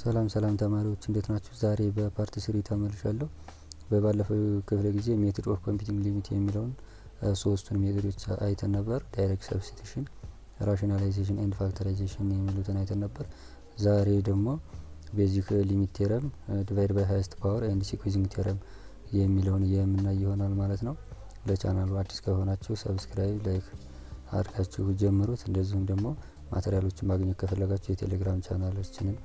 ሰላም ተማሪዎች እንዴት ናችሁ? ዛሬ በፓርት 3 ተመልሻለሁ። በባለፈው ክፍለ ጊዜ ሜትድ ኦፍ ኮምፒውቲንግ ሊሚት የሚለውን ሶስቱን ሜትዶች አይተን ነበር። ዳይሬክት ሰብስቲቱሽን፣ ራሽናላይዜሽን ኤንድ ፋክተራይዜሽን የሚሉትን አይተን ነበር። ዛሬ ደግሞ ቤዚክ ሊሚት ቴረም፣ ዲቫይድ ባይ ሃይስት ፓወር ኤንድ ሲኩዌንሲንግ ቴረም የሚለውን የምናይ ይሆናል ማለት ነው። ለቻናሉ አዲስ ከሆናችሁ ሰብስክራይብ፣ ላይክ አድርጋችሁ ጀምሩት። እንደዚሁም ደግሞ ማቴሪያሎችን ማግኘት ከፈለጋችሁ የቴሌግራም ቻናላችንን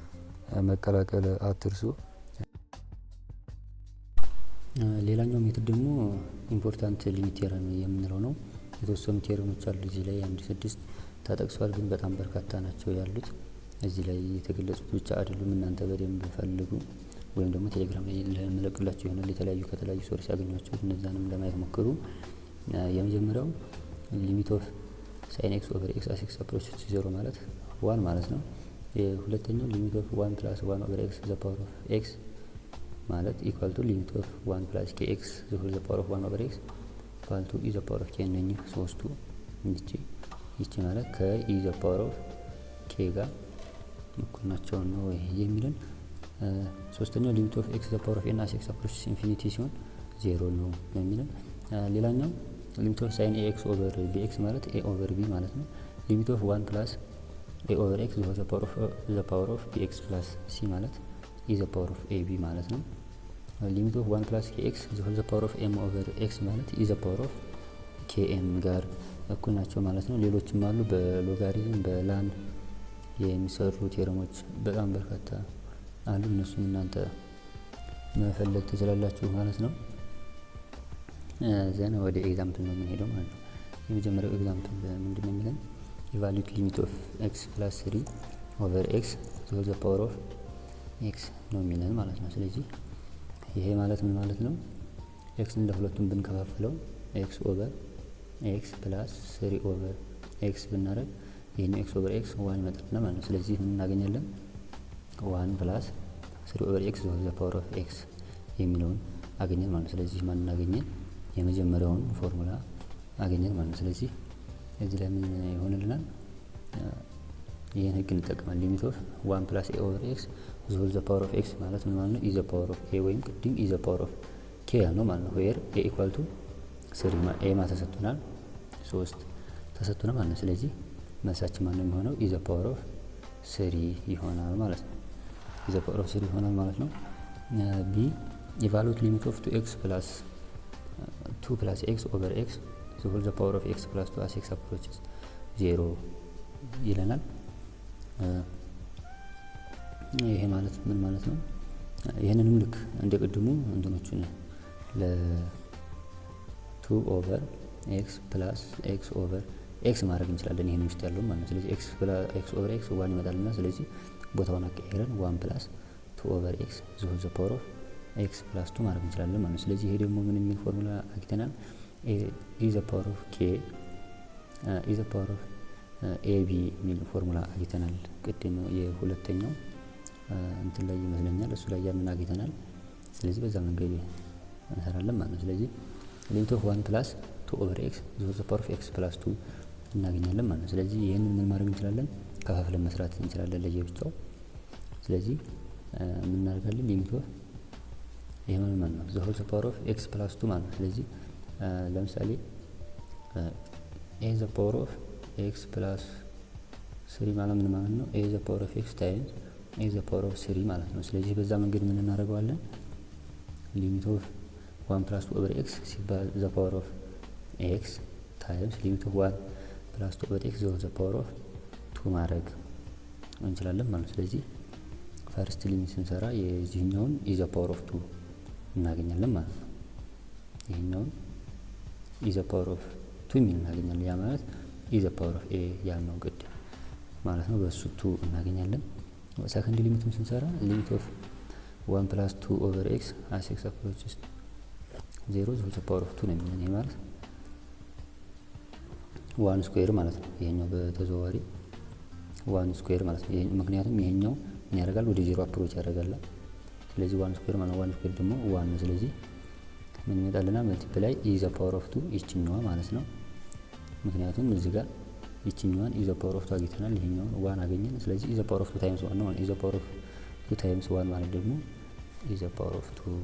መቀላቀል አትርሱ። ሌላኛው ሜትድ ደግሞ ኢምፖርታንት ሊሚት ቴረም የምንለው ነው። የተወሰኑ ቴረሞች አሉ እዚህ ላይ 1-6 ተጠቅሷል፣ ግን በጣም በርካታ ናቸው ያሉት። እዚህ ላይ የተገለጹት ብቻ አይደሉም። እናንተ በደንብ ፈልጉ፣ ወይም ደግሞ ቴሌግራም ላይ ለመለቅላችሁ ይሆናል። ከተለያዩ ሶርስ ያገኟቸው እነዛንም ለማየት ሞክሩ። የመጀመሪያው ሊሚት ኦፍ ሳይን ኤክስ ኦቨር ኤክስ አስ ኤክስ አፕሮችስ ቱ 0 ማለት 1 ማለት ነው። የሁለተኛው ሊሚት ኦፍ 1 + 1 ኦቨር ኤክስ ዘ ፓወር ኦፍ ኤክስ ማለት ኢኳል ቱ ሊሚት ኦፍ 1 + ኬ ኤክስ ዘ ፓወር ኦፍ 1 ኦቨር ኤክስ ኢኳል ቱ ኢ ዘ ፓወር ኦፍ ኬ። እነኚህ ሶስቱ ይቺ ማለት ከኢ ዘ ፓወር ኦፍ ኬ ጋር እኩል ናቸው ነው የሚልን። ሶስተኛው ሊሚት ኦፍ ኤክስ ዘ ፓወር ኦፍ ኤን አስ ኤክስ አፕሮችስ ኢንፊኒቲ ሲሆን 0 ነው የሚልን። ሌላኛው ሊሚት ኦፍ ሳይን ኤ ኤክስ ኦቨር ቢ ኤክስ ማለት ኤ ኦቨር ቢ ማለት ነው። ሊሚት ኦፍ 1 + ኤ ኦቨር ኤክስ ዘ ፓወር ኦፍ ቢ ኤክስ ፕላስ ሲ ማለት ኢ ዘ ፓወር ኦፍ ኤ ቢ ማለት ነው። ሊሚት ኦፍ 1 + ኬ ኤክስ ዘ ፓወር ኦፍ ኤም ኦቨር ኤክስ ማለት ኢ ዘ ፓወር ኦፍ ኬ ኤም ጋር እኩል ናቸው ማለት ነው። ሌሎችም አሉ በሎጋሪዝም በላን የሚሰሩ ቴረሞች በጣም በርካታ አሉ። እነሱም እናንተ መፈለግ ትችላላችሁ ማለት ነው። ዘና ወደ ኤግዛምፕል ነው የምንሄደው ማለት ነው። የመጀመሪያው ኤግዛምፕል ምንድን ነው የሚለን? ኢቫሉዌት ሊሚት ኦፍ ኤክስ + 3 ኦቨር ኤክስ ዘ ፓወር ኦፍ ኤክስ ነው የሚለን ማለት ነው። ስለዚህ ይሄ ማለት ምን ማለት ነው? ኤክስን ለሁለቱም ብንከፋፍለው ኤክስ ኦቨር ኤክስ ፕላስ 3 ኦቨር ኤክስ ብናደርግ ይሄኛው ኤክስ ኦቨር ኤክስ 1 ይመጣልና ማለት ነው። ስለዚህ ምን እናገኛለን? 1 + 3 ኦቨር ኤክስ ዘ ፓወር ኦፍ ኤክስ የሚለውን አገኘን ማለት ነው። ስለዚህ ማን እናገኘን? የመጀመሪያውን ፎርሙላ አገኘን ማለት ነው። ስለዚህ እዚህ ላይ ምን ይሆንልናል? ይሄን ህግ እንጠቀማለን። ሊሚት ኦፍ 1 + ኤ ኦቨር ኤክስ ዘ ፓወር ኦፍ ኤክስ ማለት ምን ማለት ነው? ኢ ዘ ፓወር ኦፍ ኤ ወይም ቅድም ኢ ዘ ፓወር ኦፍ ኬ ያልነው ማለት ነው። ዌር ኤ ኢኳል ቱ 3 ኤ ማ ተሰጥቶናል 3 ተሰጥቶናል ማለት ነው። ስለዚህ መልሳችን ማን ነው የሚሆነው? ኢ ዘ ፓወር ኦፍ 3 ይሆናል ማለት ነው። ኢ ዘ ፓወር ኦፍ 3 ይሆናል ማለት ነው። ቢ ኢቫሉዌት ሊሚት ኦፍ 2x + ኤክስ ኦቨር ኤክስ ዘ ፓወር ኦፍ ኤክስ + 2 አስ ኤክስ አፕሮችስ 0 ይለናል። ይሄ ማለት ምን ማለት ነው? ይሄንንም ልክ እንደ ቅድሙ እንትኖቹን ለ2 ኦቨር ኤክስ ፕላስ ኤክስ ኦቨር ኤክስ ማድረግ እንችላለን። ይሄን ውስጥ ያለው ማለት ነው። ስለዚህ ኤክስ ኦቨር ኤክስ 1 ይመጣልና ስለዚህ ቦታውን አቀያይረን 1 + 2 ኦቨር ኤክስ ዘ ፓወር ኦፍ ኤክስ + 2 ማድረግ እንችላለን ማለት ነው። ስለዚህ ይሄ ደግሞ ምን የሚል ፎርሙላ አግኝተናል? ኢ ዘ ፓወር ኦፍ ኬ ኢ ዘ ፓወር ኦፍ ኤቢ የሚል ፎርሙላ አግኝተናል። ቅድም የሁለተኛው እንትን ላይ ይመስለኛል እሱ ላይ ያንን አግኝተናል። ስለዚህ በዛ መንገድ እንሰራለን ማለት ነው። ስለዚህ ሊሚት ኦፍ 1 + 2 ኦቨር ኤክስ ዘ ፓወር ኦፍ ኤክስ + 2 እናገኛለን ማለት ነው። ስለዚህ ይሄንን ምን ማድረግ እንችላለን? ከፋፍለን መስራት እንችላለን ለየብቻው። ስለዚህ ምን እናደርጋለን? ሊሚት ኦፍ ይሄ ማለት ነው ዘ ፓወር ኦፍ ኤክስ + 2 ማለት ነው። ስለዚህ ለምሳሌ ኤ ዘ ፓወር ኦፍ ኤክስ + 3 ማለት ምን ማለት ነው? ኤ ዘ ፓወር ኦፍ ኤክስ ታይምስ ኤ ዘ ፓወር ኦፍ 3 ማለት ነው። ስለዚህ በዛ መንገድ ምን እናደርገዋለን? ሊሚት ኦፍ 1 + 2 ኦቨር ኤክስ ሲባል ዘ ፓወር ኦፍ ኤክስ ታይምስ ሊሚት ኦፍ 1 + 2 ኦቨር ኤክስ ዘ ፓወር ኦፍ 2 ማድረግ እንችላለን ማለት ነው። ስለዚህ ፈርስት ሊሚት ስንሰራ የዚህኛውን ኢ ዘ ፓወር ኦፍ 2 እናገኛለን ማለት ነው። ይሄኛውን ኢ ዘ ፓወር ኦፍ 2 የሚል እናገኛለን። ያ ማለት ኢ ዘ ፓወር ኦፍ ኤ ያልነው ቅድም ማለት ነው። በሱ 2 እናገኛለን። ሰከንድ ሊሚቱን ስንሰራ ሊሚት ኦፍ 1 + 2 ኦቨር ኤክስ አስ ኤክስ አፕሮችስ 0 ዘ ፓወር ኦፍ 2 ነው የሚለን። ይሄ ማለት 1 ስኩዌር ማለት ነው። ይሄኛው በተዘዋዋሪ 1 ስኩዌር ማለት ነው። ምክንያቱም ይሄኛው ምን ያደርጋል? ወደ 0 አፕሮች ያደርጋል። ስለዚህ 1 ስኩዌር ማለት 1 ስኩዌር ደግሞ 1 ነው። ስለዚህ ምን ይመጣልናል? መልቲፕላይ ኢ ዘ ፓወር ኦፍ 2 ይችኛዋ ማለት ነው። ምክንያቱም እዚህ ጋር ይችኛዋን ኢዘ ፓወር ኦፍ 2 አግኝተናል። ይሄኛውን 1 አገኘን። ስለዚህ ኢዘ ፓወር ኦፍ 2 ታይምስ 1 ነው። ኢዘ ፓወር ኦፍ 2 ታይምስ 1 ማለት ደግሞ ኢዘ ፓወር ኦፍ 2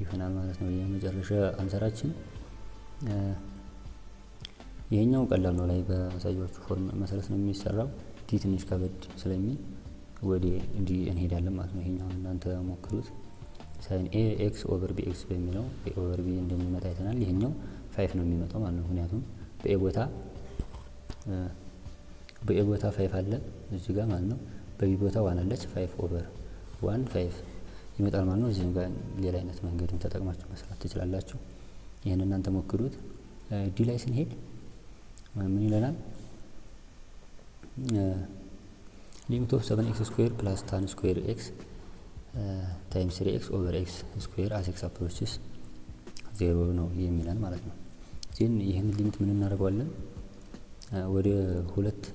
ይሆናል ማለት ነው። የመጨረሻ አንሰራችን ይሄኛው ቀላል ነው። ላይ በማሳያችሁ ፎርም መሰረት ነው የሚሰራው። ዲ ትንሽ ከበድ ስለሚል ወደ ዲ እንሄዳለን ማለት ነው። ይሄኛው እናንተ ሞክሩት። ሳይን ኤ ኤክስ ኦቨር ቢ ኤክስ በሚለው ኤ ኦቨር ቢ እንደሚመጣ አይተናል። ይሄኛው 5 ነው የሚመጣው ማለት ነው። ምክንያቱም በኤ ቦታ 5 አለ እዚህ ጋር ማለት ነው። በቢ ቦታ 1 አለች። 5 ኦቨር 1 5 ይመጣል ማለት ነው። እዚህም ጋር ሌላ አይነት መንገድም ተጠቅማችሁ መስራት ትችላላችሁ። ይሄን እናንተ ሞክሩት። ዲ ላይ ስንሄድ ምን ይለናል? ሊሚት ኦፍ 7x ስኩዌር ፕላስ ታን ስኩዌር ኤክስ ታይምስ 3x ኦቨር ኤክስ ስኩዌር አስ ኤክስ አፕሮችስ 0 ነው የሚለን ማለት ነው። ይህን ሊሚት ምን እናደርገዋለን? ወደ 2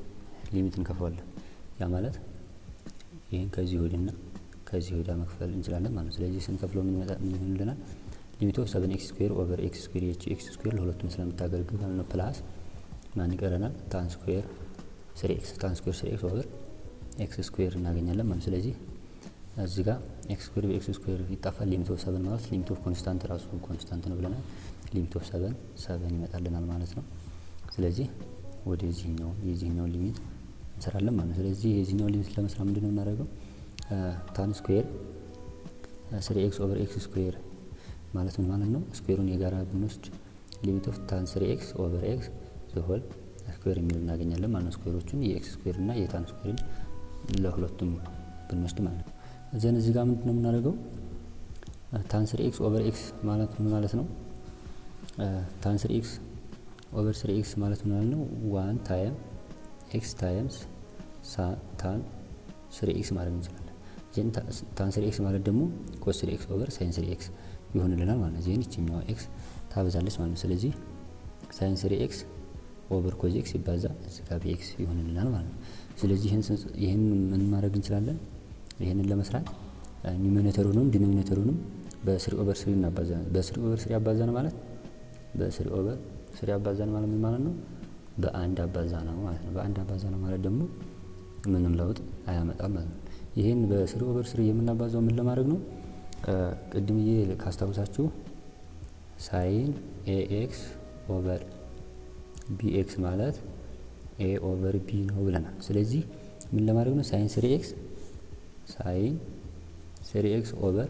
ሊሚት እንከፍለዋለን። ያ ማለት ይህን ከዚህ ወዲና ከዚህ ወዲያ መክፈል እንችላለን ማለት ነው። ስለዚህ ስንከፍለው ምን ይሆንልናል? ሊሚት ኦፍ 7x ስኩዌር ኦቨር ኤክስ ስኩዌር ኤክስ ስኩዌር ለሁለቱም ስለምታገለግል ማለት ነው። ፕላስ ማን ይቀረናል? ታን ስኩዌር 3x ታን ስኩዌር 3x ኦቨር ኤክስ ስኩዌር እናገኛለን ማለት ነው። ስለዚህ እዚህ ጋር ኤክስ ስኩዌር በኤክስ ስኩዌር ይጣፋል። ሊሚት ኦፍ 7 ማለት ሊሚት ኦፍ ኮንስታንት ራሱ ኮንስታንት ነው ብለናል። ሊሚት ኦፍ 7 ይመጣልናል ማለት ነው። ስለዚህ ወደ የዚህኛው ሊሚት እንሰራለን ማለት ነው። ስለዚህ የዚህኛው ሊሚት ለመስራት ምንድነው የምናደርገው? ታን ስኩዌር 3x ኦቨር ኤክስ ስኩዌር ማለት ምን ማለት ነው? ስኩዌሩን የጋራ ብንወስድ ሊሚት ኦፍ ታን 3x ኦቨር ኤክስ ዘሆል ስኩዌር የሚል እናገኛለን ማለት ነው። ስኩዌሮቹን የኤክስ ስኩዌር እና የታን ስኩዌርን ለሁለቱም ብንወስድ ማለት ነው። እዚያን እዚህ ጋር ምንድነው የምናደርገው? ታን 3x ኦቨር ኤክስ ማለት ምን ማለት ነው? ታን 3x ኦቨር 3x ማለት ምን ማለት ነው? 1 ታይም ኤክስ ታይምስ ታን 3x ማድረግ እንችላለን። ዜን ታን 3x ማለት ደግሞ ኮስ 3x ኦቨር ሳይን 3x ይሆንልናል ማለት ነው። ዜን ይችኛዋ ኤክስ ታበዛለች ማለት ነው። ስለዚህ ሳይን 3x ኦቨር ኮዝ ኤክስ ይባዛ እዚህ ጋር በኤክስ ይሆንልናል ማለት ነው። ስለዚህ ይሄን ምን ማድረግ እንችላለን? ይሄንን ለመስራት ኒውመሬተሩንም ዲኖሚኔተሩንም በ3 ኦቨር 3 እናባዛለን። በ3 ኦቨር 3 አባዛን ማለት በ3 ኦቨር 3 አባዛን ማለት ምን ማለት ነው? በአንድ አባዛ ነው ማለት ነው። በአንድ አባዛ ነው ማለት ደግሞ ምንም ለውጥ አያመጣም ማለት ነው። ይሄን በ3 ኦቨር 3 የምናባዛው ምን ለማድረግ ነው? ቅድምዬ ካስታውሳችሁ ሳይን ኤኤክስ ኦቨር ቢኤክስ ማለት ኤ ኦቨር ቢ ነው ብለናል። ስለዚህ ምን ለማድረግ ነው? ሳይን 3x ኦቨር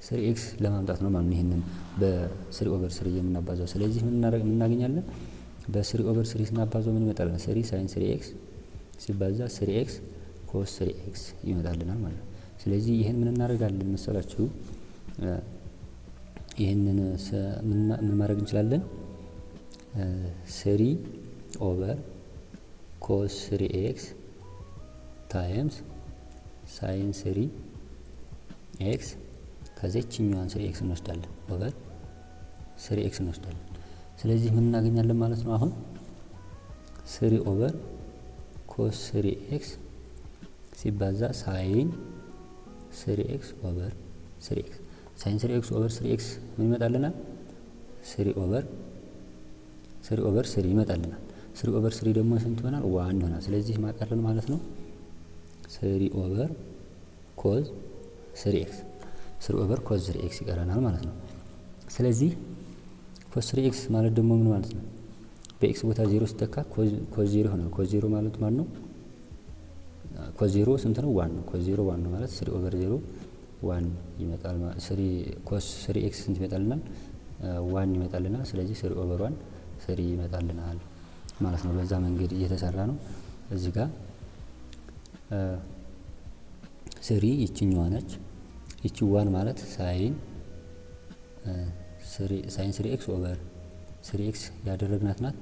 3x ለማምጣት ነው ማለት ነው። ይሄንን በ3 ኦቨር 3 የምናባዛው። ስለዚህ ምን እናገኛለን? በ3 ኦቨር 3 ስናባዛው ምን ይመጣል? 3 ሳይን 3x ሲባዛ 3x ኮስ 3x ይመጣልናል ማለት ነው። ስለዚህ ይሄን ምን እናደርጋለን መሰላችሁ? ይሄንን ምን ማድረግ እንችላለን? 3 ኦቨር ኮስ 3x ታይምስ ሳይን 3x ከዚህኛዋን 3x እንወስዳለን ኦቨር 3x እንወስዳለን። ስለዚህ ምን እናገኛለን ማለት ነው? አሁን 3 ኦቨር ኮስ 3x ሲባዛ ሳይን 3x ኦቨር 3x ሳይን 3x ኦቨር 3x ምን ይመጣልናል? 3 ኦቨር 3 ይመጣልናል። 3 ኦቨር 3 ደግሞ ስንት ይሆናል? 1 ይሆናል። ስለዚህ ማቀረን ማለት ነው 3 ኦቨር ኮዝ 3x 3 ኦቨር ኮዝ 3x ይቀረናል ማለት ነው። ስለዚህ ኮዝ 3x ማለት ደግሞ ምን ማለት ነው? በኤክስ ቦታ 0 ሲተካ ኮዝ 0 ይሆናል። ኮዝ 0 ማለት ማለት ነው ኮዝ 0 ስንት ነው? 1 ነው። ኮዝ 0 1 ነው ማለት 3 ኦቨር 0 1 ይመጣል ማለት 3 ኮስ 3x ስንት ይመጣልናል? 1 ይመጣልናል። ስለዚህ 3 ኦቨር 1 3 ይመጣልናል ማለት ነው። በዛ መንገድ እየተሰራ ነው። እዚህ ጋር 3 ይችኛዋ ነች። ይቺ 1 ማለት ሳይን 3x ኦቨር 3x ያደረግናት ናት።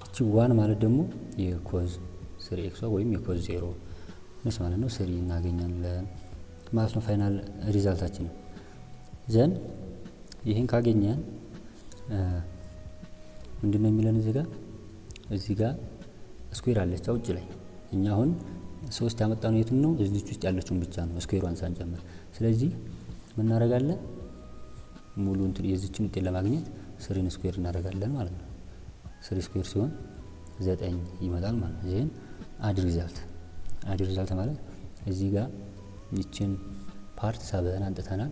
ይቺ 1 ማለት ደግሞ የኮዝ 3x ወይም የኮዝ 0 ነች ማለት ነው። 3 እናገኛለን ማለት ነው። ፋይናል ሪዛልታችን ዘን ይሄን ካገኘን ምንድነው የሚለን እዚህ ጋር ስኩዌር አለች ውጭ ላይ። እኛ አሁን 3 ያመጣነው የቱን ነው? እዚች ውስጥ ያለችውን ብቻ ነው ስኩዌሯን ሳንጨምር። ስለዚህ ምን እናደርጋለን? ሙሉ እንትን የዚችን ውጤት ለማግኘት 3 ስኩዌር እናደርጋለን ማለት ነው። 3 ስኩዌር ሲሆን 9 ይመጣል ማለት ነው። ይሄን አድ ሪዛልት ማለት እዚህ ጋር ይችን ፓርት ሰበን አንጥተናል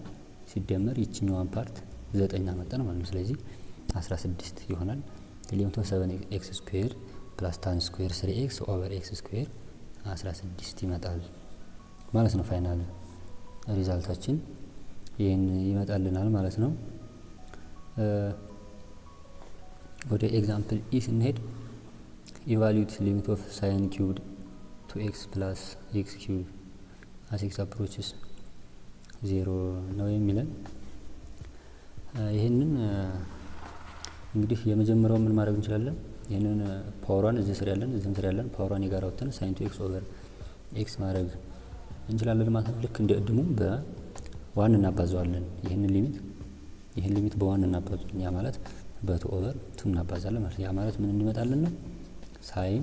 ሲደመር ይችኛዋን ፓርት 9 አመጣን ማለት ነው። ስለዚህ 16 ይሆናል። ሊሚት ኦፍ 7x ስኩዌር ፕላስ ታን ስኩዌር 3x ኦቨር x ስኩዌር 16 ይመጣል ማለት ነው። ፋይናል ሪዛልታችን ይሄን ይመጣልናል ማለት ነው። ወደ ኤግዛምፕል ኢ ስንሄድ ኢቫሉዌት ሊሚት ኦፍ ሳይን ኪዩብድ 2x ፕላስ x ኪዩብ as x approaches 0 ነው የሚለን። ይሄንን እንግዲህ የመጀመሪያው ምን ማድረግ እንችላለን? ይሄንን ፓወሯን እዚህ ስር ያለን ፓወሯን የጋራ ወጥተን ሳይን 2x ኦቨር x ማድረግ እንችላለን ማለት ነው። ልክ እንደ እድሙ በዋን እናባዛዋለን። ይሄን ሊሚት በዋን እናባዛለን። ያ ማለት በ2 ኦቨር 2 እናባዛለን ማለት ያ ማለት ምን እንዲመጣልን ነው? ሳይን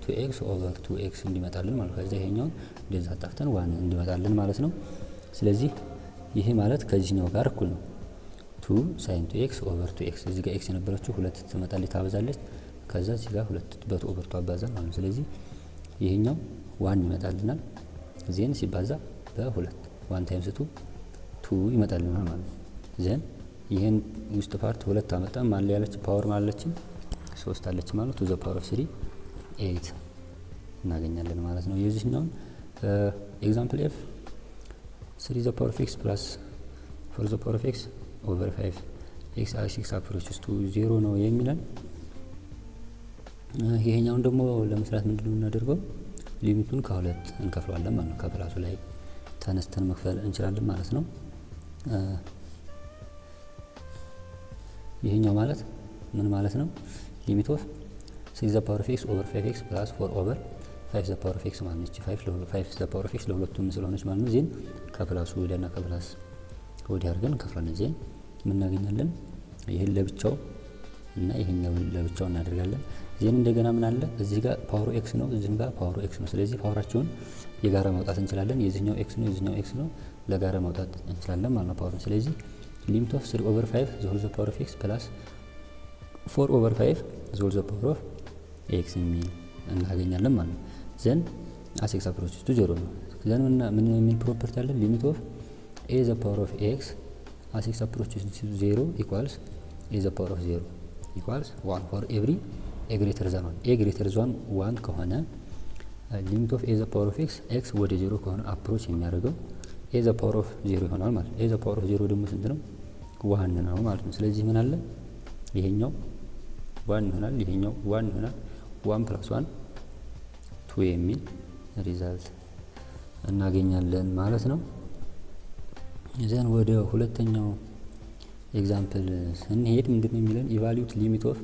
2x ኦቨር 2x እንዲመጣልን ማለት ነው። ከዛ ይሄኛው እንደዛ አጣፍተን ዋን እንዲመጣልን ማለት ነው። ስለዚህ ይሄ ማለት ከዚህኛው ጋር እኩል ነው። 2 ሳይን 2x ኦቨር 2x እዚህ ጋር x የነበረችው 2 ትመጣለች ታበዛለች። ከዛ እዚህ ጋር 2 በ2 ኦቨር 2 አባዛል ማለት ነው። ስለዚህ ይሄኛው ዋን ይመጣልናል። ዜን ሲባዛ በ2 1 ታይምስ 2 ይመጣልናል ማለት ነው። ዜን ይሄን ውስጥ ፓርት 2 አመጣን ማን ላይ ያለች ፓወር ማለችን 3 አለች ማለት ነው። 2 ዘ ፓወር ኦፍ 3 8 እናገኛለን ማለት ነው። የዚህኛውን ኤግዛምፕል ኤፍ 3 ዘ ፓወር ኦፍ x ፕላስ 4 ዘ ፓወር ኦፍ x ኦቨር 5 x as x approaches to 0 ነው የሚለን። ይሄኛውን ደግሞ ለመስራት ምንድነው እናደርገው? ሊሚቱን ከሁለት እንከፍለዋለን ማለት ነው። ከፕላሱ ላይ ተነስተን መክፈል እንችላለን ማለት ነው። ይሄኛው ማለት ምን ማለት ነው? ሊሚት ኦፍ 6 ዘ ፓወር ኦፍ x ኦቨር 5x ፕላስ 4 ኦቨር 5 ዘ ፓወር ኦፍ x ማለት ነው። 5 ዘ ፓወር ኦፍ x ለሁለቱም ስለሆነች ማለት ነው። ዜን ከፕላሱ ወዲያና ከፕላስ ወዲያ አድርገን እንከፍላለን። ዜን ምን እናገኛለን? ይሄን ለብቻው እና ይሄኛው ለብቻው እናደርጋለን። ዜን እንደገና ምን አለ? እዚህ ጋር ፓወሩ x ነው፣ እዚህም ጋር ፓወሩ x ነው። ስለዚህ ፓወራቸውን የጋራ ማውጣት እንችላለን። የዚህኛው x ነው፣ የዚህኛው x ነው፣ ለጋራ ማውጣት እንችላለን ማለት ነው ፓወሩን። ስለዚህ ሊሚት ኦፍ 3 ኦቨር 5 ዘ ሆል ዘ ፓወር ኦፍ x ፕላስ 4 ኦቨር 5 ዘ ሆል ዘ ፓወር ኦፍ x የሚል እናገኛለን ማለት ነው። ዘን as x approaches to 0 ነው። ዘን ምን የሚል ፕሮፐርቲ አለ? ሊሚት ኦፍ a ዘ ፓወር ኦፍ x as x approaches to 0 equals a ዘ ፓወር ኦፍ 0 equals 1 for every a greater than 1 a greater than 1 ከሆነ ሊሚት ኦፍ a ዘ ፓወር ኦፍ x ወደ 0 ከሆነ አፕሮች የሚያደርገው a ዘ ፓወር ኦፍ 0 ይሆናል ማለት ነው። a ዘ ፓወር ኦፍ 0 ደግሞ ስንት ነው? 1 ነው ማለት ነው። ስለዚህ ምን አለ? ይሄኛው 1 ይሆናል፣ ይሄኛው 1 ይሆናል። 1 + 1 2 የሚል ሪዛልት እናገኛለን ማለት ነው። ዘን ወደ ሁለተኛው ኤግዛምፕል ስንሄድ ምንድነው የሚለን? ኢቫሉዌት ሊሚት ኦፍ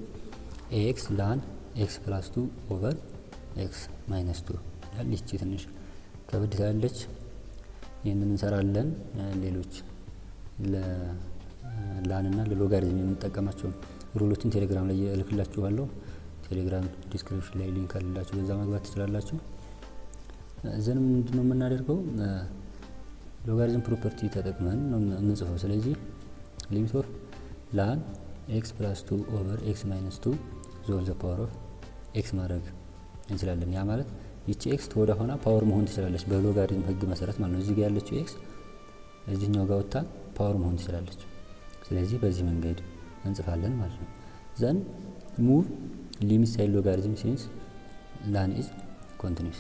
x ላን x + 2 ኦቨር x - 2 ይላል። ይቺ ትንሽ ከበድ ትላለች። ይሄንን እንሰራለን። ሌሎች ለላን እና ለሎጋሪዝም የምንጠቀማቸው ሩሎችን ቴሌግራም ላይ እልክላችኋለሁ። ቴሌግራም ዲስክሪፕሽን ላይ ሊንክ አለላችሁ፣ በዛ መግባት ትችላላችሁ። ዘን ምንድነው የምናደርገው? ሎጋሪዝም ፕሮፐርቲ ተጠቅመን ነው የምንጽፈው። ስለዚህ ሊሚት ኦፍ ላን x + 2 ኦቨር x - 2 ዘ ሆል ዘ ፓወር ኦፍ x ማድረግ እንችላለን። ያ ማለት ይቺ x ወደ ሆና ፓወር መሆን ትችላለች በሎጋሪዝም ህግ መሰረት ማለት ነው። እዚህ ጋር ያለችው x እዚህኛው ጋር ወጣ ፓወር መሆን ትችላለች። ስለዚህ በዚህ መንገድ እንጽፋለን ማለት ነው። ዘን ሙቭ ሊሚት ሳይድ ሎጋሪዝም ሲንስ ላን ኢዝ ኮንቲኒዩስ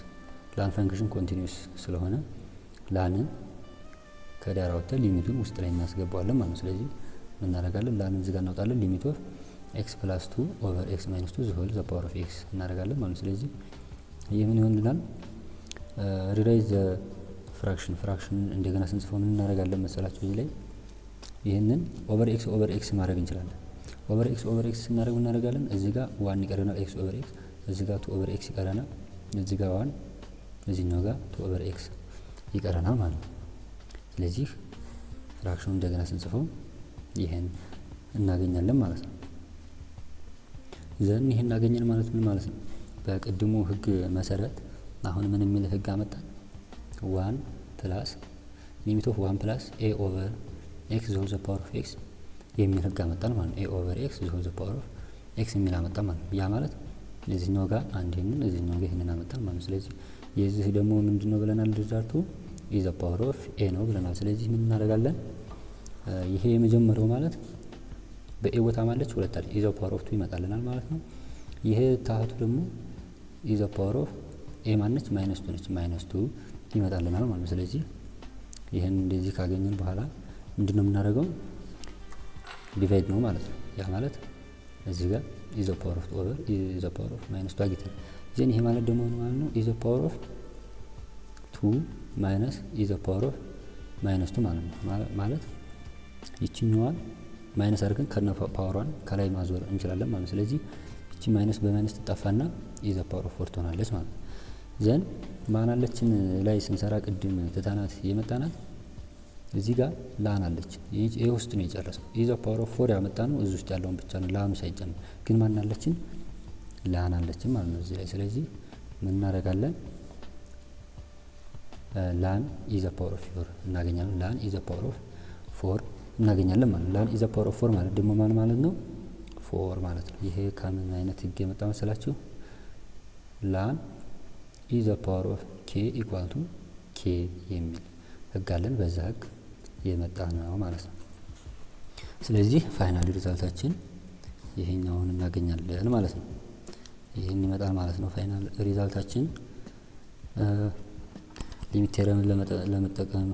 ላን ፈንክሽን ኮንቲኒዩስ ስለሆነ ላንን ከዳር አውጥተን ሊሚቱን ውስጥ ላይ እናስገባዋለን ማለት ነው። ስለዚህ ምን እናደርጋለን? ላንን እዚህ ጋር እናውጣለን። ሊሚት ኦፍ x + 2 ኦቨር x - 2 ዘ ሆል ዘ ፓወር ኦፍ x እናደርጋለን ማለት ነው። ስለዚህ ይህ ምን ይሆንልናል? ሪራይዝ ዘ ፍራክሽን እንደገና ስንጽፈው ምን እናደርጋለን መሰላችሁ? እዚህ ላይ ይህንን ኦቨር x ማድረግ እንችላለን። ኦቨር x ስናደርግ ምን እናደርጋለን? እዚህ ጋር 1 ይቀረናል፣ x ኦቨር x፣ እዚህ ጋር 2 ኦቨር x ይቀረናል፣ እዚህ ጋር 1፣ እዚህኛው ጋር 2 ኦቨር x ይቀረናል ማለት ነው። ስለዚህ ፍራክሽኑ እንደገና ስንጽፈው ይሄን እናገኛለን ማለት ነው። ዘን ይሄን እናገኘን ማለት ምን ማለት ነው? በቅድሙ ህግ መሰረት አሁን ምን የሚል ህግ አመጣን? 1 ፕላስ ሊሚት ኦፍ 1 ፕላስ a ኦቨር x ዘ ሆል ዘ ፓወር ኦፍ x የሚል ህግ አመጣን ማለት ነው። a ኦቨር x ዘ ሆል ዘ ፓወር ኦፍ x የሚል አመጣን ማለት ነው። ያ ማለት እዚህኛው ጋር አንድ ይሄንን እዚህኛው ጋር ይሄንን አመጣን ማለት ነው። ስለዚህ የዚህ ደግሞ ምንድነው ብለናል? ሪዛልቱ ኢዝ ዘ ፓወር ኦፍ ኤ ነው ብለናል። ስለዚህ ምን እናደርጋለን? ይሄ የመጀመሪያው ማለት በኤ ቦታ ማለች ሁለት አለ ኢዝ ዘ ፓወር ኦፍ 2 ይመጣልናል ማለት ነው። ይሄ ታህቱ ደግሞ ኢዝ ዘ ፓወር ኦፍ ኤ ማነች? ማይነስ 2 ነች። ማይነስ 2 ይመጣልናል ማለት ነው። ስለዚህ ይሄን እንደዚህ ካገኘን በኋላ ምንድነው የምናደርገው? ዲቫይድ ነው ማለት ነው። ያ ማለት እዚህ ጋር ኢዝ ዘ ፓወር ኦፍ 2 ኦቨር ኢዝ ዘ ፓወር ኦፍ ማይነስ 2 አግኝተን ዜን ይሄ ማለት ደግሞ ማለት ነው ኢዝ ዘ ፓወር ኦፍ 2 ማይነስ ኢዝ ዘ ፓወር ኦፍ ማይነስ 2 ማለት ነው። ማለት ይችኛዋን ማይነስ አድርገን ከነ ፓወሯን ከላይ ማዞር እንችላለን ማለት ነው። ስለዚህ ይቺ ማይነስ በማይነስ ትጣፋና ኢዝ ዘ ፓወር ኦፍ 4 ትሆናለች ማለት ነው። ዘን ማናለችን ላይ ስንሰራ ቅድም ትታናት የመጣናት እዚህ ጋር ላን አለች። ይሄ ውስጥ ነው የጨረሰው። ኢዝ ዘ ፓወር ኦፍ 4 ያመጣ ነው እዚህ ውስጥ ያለውን ብቻ ነው ላኑ ሳይጨምር፣ ግን ማናለችን ላን አለችን ማለት ነው እዚህ ላይ። ስለዚህ ምን እናደርጋለን? ላን ኢዝ ዘ ፓወር ኦፍ 4 እናገኛለን። ላን ኢዝ ዘ ፓወር ኦፍ 4 እናገኛለን ማለት ነው። ላን ኢዝ ዘ ፓወር ኦፍ 4 ማለት ደግሞ ማን ማለት ነው? 4 ማለት ነው። ይሄ ከምን አይነት ህግ የመጣ መሰላችሁ? ላን ኢዝ ዘ ፓወር ኦፍ ኬ ኢኳል ቱ ኬ የሚል ህግ አለን። በዛ ህግ የመጣ ነው ማለት ነው። ስለዚህ ፋይናል ሪዛልታችን ይሄኛውን እናገኛለን ማለት ነው። ይሄን ይመጣል ማለት ነው ፋይናል ሪዛልታችን። ሊሚት ቴረምን ለመጠቀም